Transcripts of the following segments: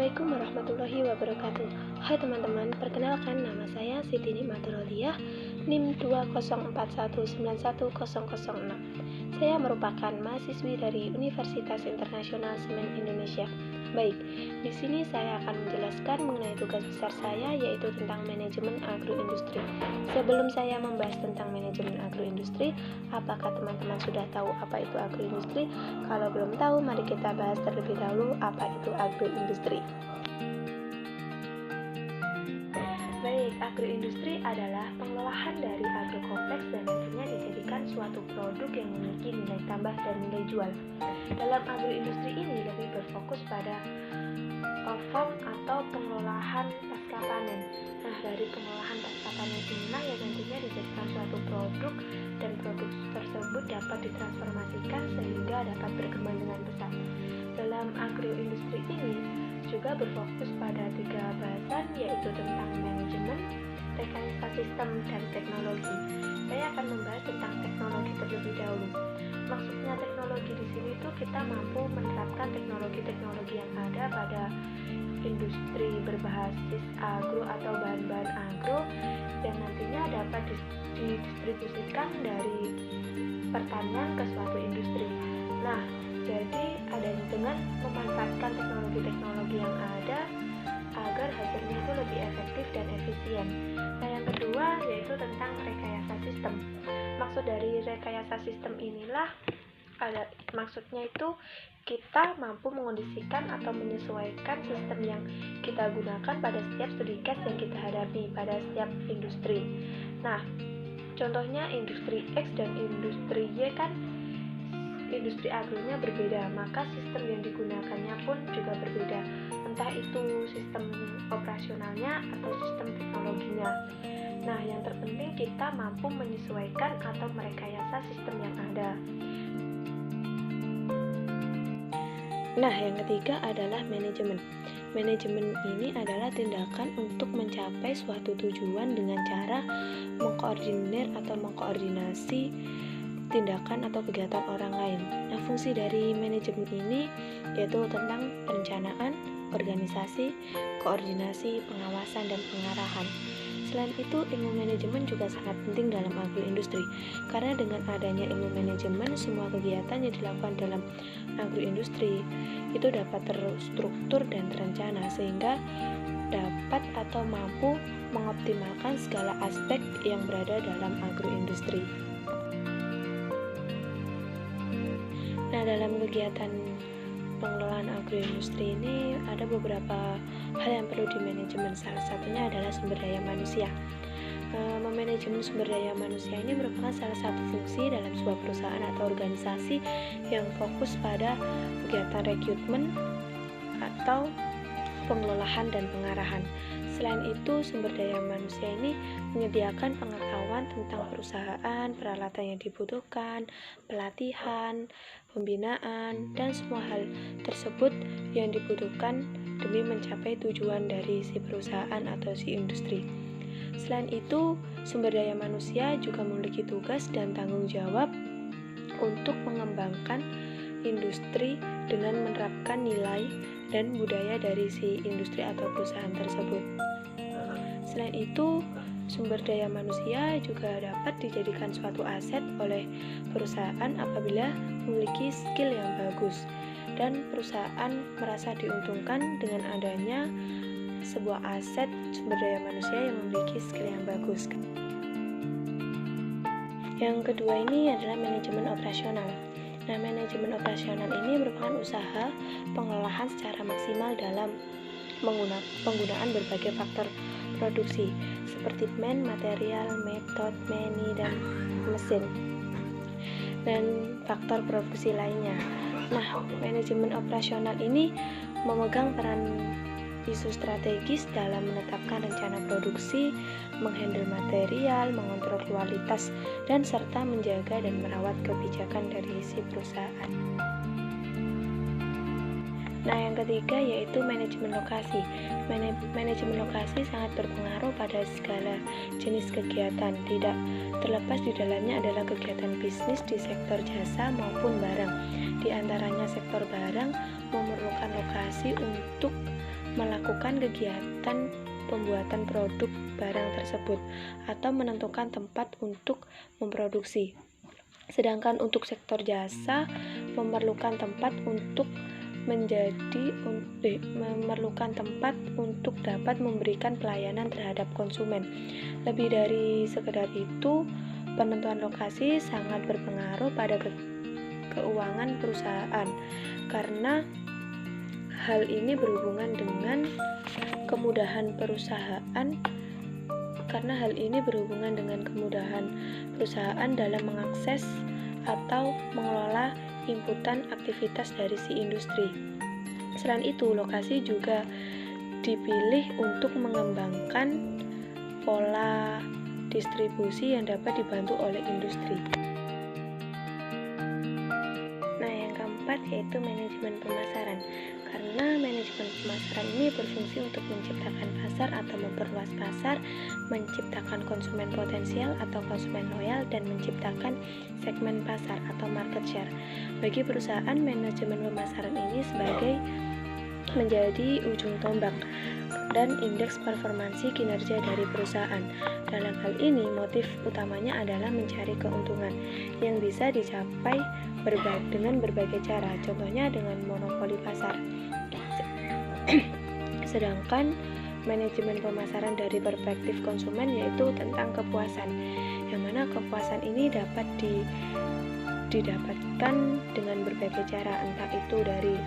Assalamualaikum warahmatullahi wabarakatuh. Hai teman-teman, perkenalkan nama saya Siti Nikmatul Auliah, NIM 204191006. Saya merupakan mahasiswi dari Universitas Internasional Semen Indonesia. Baik, di sini saya akan menjelaskan mengenai tugas besar saya, yaitu tentang manajemen agroindustri. Sebelum saya membahas tentang manajemen agroindustri, apakah teman-teman sudah tahu apa itu agroindustri? Kalau belum tahu, mari kita bahas terlebih dahulu apa itu agroindustri. Baik, agroindustri adalah pengolahan dari agrokompleks dan nantinya dijadikan suatu produk yang memiliki nilai tambah dan nilai jual. Dalam agroindustri ini lebih berfokus pada farm atau pengolahan pasca panen. Nah, dari pengolahan pasca panen inilah yang nantinya dijadikan suatu produk dan produk tersebut dapat ditransformasikan sehingga dapat berkembang dengan pesat. Dalam agroindustri ini juga berfokus pada 3 bahasan, yaitu tentang manajemen, rekayasa sistem, dan teknologi. Saya akan membahas tentang teknologi terlebih dahulu. Maksudnya teknologi di sini itu kita mampu menerapkan teknologi-teknologi yang ada pada industri berbasis agro atau bahan-bahan agro yang nantinya dapat didistribusikan dari pertanian ke suatu industri. Nah, jadi dengan memanfaatkan teknologi-teknologi yang ada agar hasilnya itu lebih efektif dan efisien. Nah, yang kedua yaitu tentang rekayasa sistem. Maksud dari rekayasa sistem inilah maksudnya itu kita mampu mengondisikan atau menyesuaikan sistem yang kita gunakan pada setiap studi case yang kita hadapi pada setiap industri. Nah, contohnya industri X dan industri Y kan industri agronya berbeda, maka sistem yang digunakannya pun juga berbeda, entah itu sistem operasionalnya atau sistem teknologinya. Nah, yang terpenting kita mampu menyesuaikan atau merekayasa sistem yang ada. Nah, yang ketiga adalah manajemen. Manajemen ini adalah tindakan untuk mencapai suatu tujuan dengan cara mengkoordinir atau mengkoordinasi tindakan atau kegiatan orang lain. Nah, fungsi dari manajemen ini yaitu tentang perencanaan, organisasi, koordinasi, pengawasan, dan pengarahan. Selain itu, ilmu manajemen juga sangat penting dalam agroindustri, karena dengan adanya ilmu manajemen, semua kegiatan yang dilakukan dalam agroindustri itu dapat terstruktur dan terencana, sehingga dapat atau mampu mengoptimalkan segala aspek yang berada dalam agroindustri. Nah, dalam kegiatan pengelolaan agroindustri ini ada beberapa hal yang perlu dimanajemen. Salah satunya adalah sumber daya manusia. Memanajemen sumber daya manusia ini merupakan salah satu fungsi dalam sebuah perusahaan atau organisasi yang fokus pada kegiatan rekrutmen atau pengelolaan dan pengarahan. Selain itu, sumber daya manusia ini menyediakan pengetahuan tentang perusahaan, peralatan yang dibutuhkan, pelatihan, pembinaan, dan semua hal tersebut yang dibutuhkan demi mencapai tujuan dari si perusahaan atau si industri. Selain itu, sumber daya manusia juga memiliki tugas dan tanggung jawab untuk mengembangkan industri dengan menerapkan nilai dan budaya dari si industri atau perusahaan tersebut. Selain itu, sumber daya manusia juga dapat dijadikan suatu aset oleh perusahaan apabila memiliki skill yang bagus, dan perusahaan merasa diuntungkan dengan adanya sebuah aset sumber daya manusia yang memiliki skill yang bagus. Yang kedua ini adalah manajemen operasional. Nah, manajemen operasional ini merupakan usaha pengolahan secara maksimal dalam penggunaan berbagai faktor produksi seperti material, metode, dan mesin, dan faktor produksi lainnya. Nah, manajemen operasional ini memegang peran isu strategis dalam menetapkan rencana produksi, menghandle material, mengontrol kualitas, dan serta menjaga dan merawat kebijakan dari si perusahaan. Nah, yang ketiga yaitu manajemen lokasi. Manajemen lokasi sangat berpengaruh pada segala jenis kegiatan, tidak terlepas di dalamnya adalah kegiatan bisnis di sektor jasa maupun barang. Di antaranya sektor barang memerlukan lokasi untuk melakukan kegiatan pembuatan produk barang tersebut atau menentukan tempat untuk memproduksi. Sedangkan untuk sektor jasa memerlukan tempat untuk dapat memberikan pelayanan terhadap konsumen. Lebih dari sekedar itu, penentuan lokasi sangat berpengaruh pada keuangan perusahaan karena hal ini berhubungan dengan kemudahan perusahaan dalam mengakses atau mengelola inputan aktivitas dari si industri. Selain itu, lokasi juga dipilih untuk mengembangkan pola distribusi yang dapat dibantu oleh industri. Nah, yang keempat yaitu manajemen pemasaran. Karena manajemen pemasaran ini berfungsi untuk menciptakan pasar atau memperluas pasar, menciptakan konsumen potensial atau konsumen loyal, dan menciptakan segmen pasar atau market share. Bagi perusahaan, manajemen pemasaran ini menjadi ujung tombak dan indeks performansi kinerja dari perusahaan. Dalam hal ini, motif utamanya adalah mencari keuntungan yang bisa dicapai dengan berbagai cara, contohnya dengan monopoli pasar. Sedangkan manajemen pemasaran dari perspektif konsumen yaitu tentang kepuasan, yang mana kepuasan ini dapat didapatkan dengan berbagai cara, entah itu dari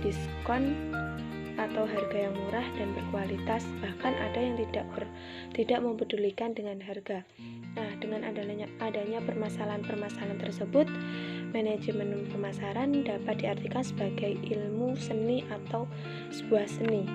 diskon atau harga yang murah dan berkualitas, bahkan ada yang tidak mempedulikan dengan harga. Nah, dengan adanya permasalahan-permasalahan tersebut, manajemen pemasaran dapat diartikan sebagai ilmu seni atau sebuah seni.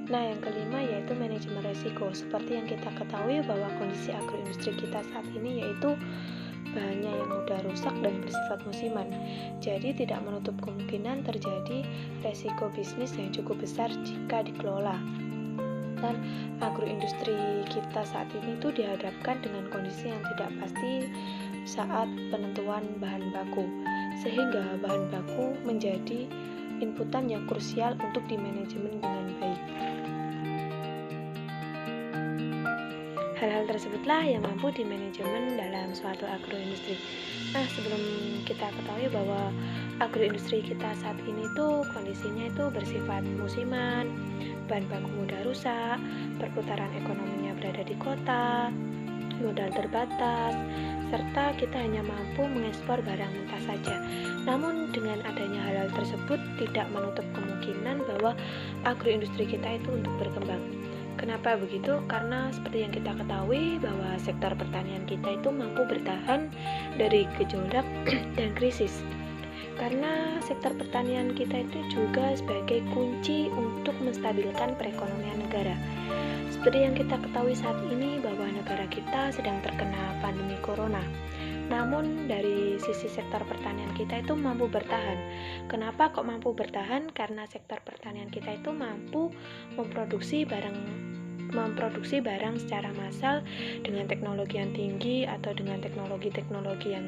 Nah, yang kelima yaitu manajemen resiko. Seperti yang kita ketahui bahwa kondisi agroindustri kita saat ini yaitu bahannya yang mudah rusak dan bersifat musiman. Jadi tidak menutup kemungkinan terjadi resiko bisnis yang cukup besar jika dikelola. Dan agroindustri kita saat ini itu dihadapkan dengan kondisi yang tidak pasti saat penentuan bahan baku, sehingga bahan baku menjadi inputan yang krusial untuk dimanajemen dengan baik. Hal-hal tersebutlah yang mampu dimanajemen dalam suatu agroindustri. Nah, sebelum kita ketahui bahwa agroindustri kita saat ini tuh kondisinya itu bersifat musiman, bahan baku mudah rusak, perputaran ekonominya berada di kota, modal terbatas, serta kita hanya mampu mengekspor barang mentah saja. Namun dengan adanya hal-hal tersebut tidak menutup kemungkinan bahwa agroindustri kita itu untuk berkembang. Kenapa begitu? Karena seperti yang kita ketahui bahwa sektor pertanian kita itu mampu bertahan dari gejolak dan krisis. Karena sektor pertanian kita itu juga sebagai kunci untuk menstabilkan perekonomian negara. Seperti yang kita ketahui saat ini bahwa negara kita sedang terkena pandemi corona. Namun dari sisi sektor pertanian kita itu mampu bertahan. Kenapa kok mampu bertahan? Karena sektor pertanian kita itu mampu memproduksi barang secara massal dengan teknologi yang tinggi atau dengan teknologi-teknologi yang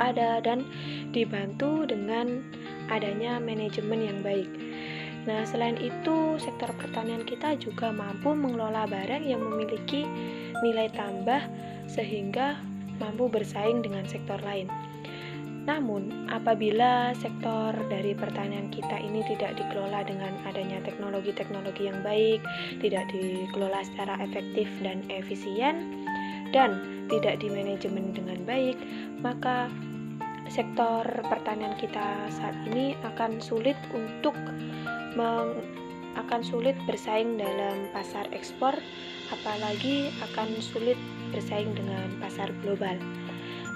ada dan dibantu dengan adanya manajemen yang baik. Nah, selain itu, sektor pertanian kita juga mampu mengelola barang yang memiliki nilai tambah sehingga mampu bersaing dengan sektor lain. Namun, apabila sektor dari pertanian kita ini tidak dikelola dengan adanya teknologi-teknologi yang baik, tidak dikelola secara efektif dan efisien, dan tidak dimanajemen dengan baik, maka sektor pertanian kita saat ini akan sulit bersaing dalam pasar ekspor, apalagi akan sulit bersaing dengan pasar global.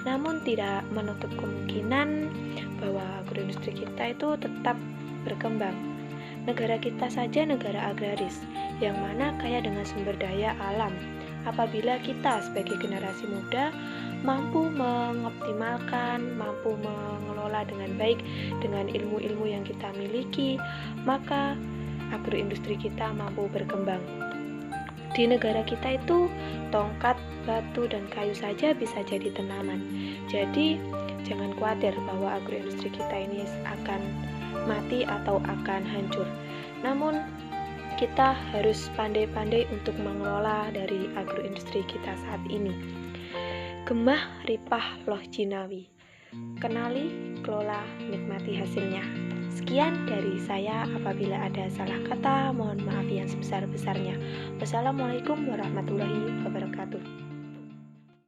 Namun tidak menutup kemungkinan bahwa agroindustri kita itu tetap berkembang. Negara kita saja negara agraris, yang mana kaya dengan sumber daya alam. Apabila kita sebagai generasi muda mampu mengoptimalkan, mampu mengelola dengan baik dengan ilmu-ilmu yang kita miliki, maka agroindustri kita mampu berkembang. Di negara kita itu tongkat, batu, dan kayu saja bisa jadi tanaman. Jadi jangan khawatir bahwa agroindustri kita ini akan mati mati atau akan hancur. Namun, kita harus pandai-pandai untuk mengelola dari agroindustri kita saat ini. Gemah ripah loh jinawi. Kenali, kelola, nikmati hasilnya. Sekian dari saya. Apabila ada salah kata, mohon maaf yang sebesar-besarnya. Wassalamualaikum warahmatullahi wabarakatuh.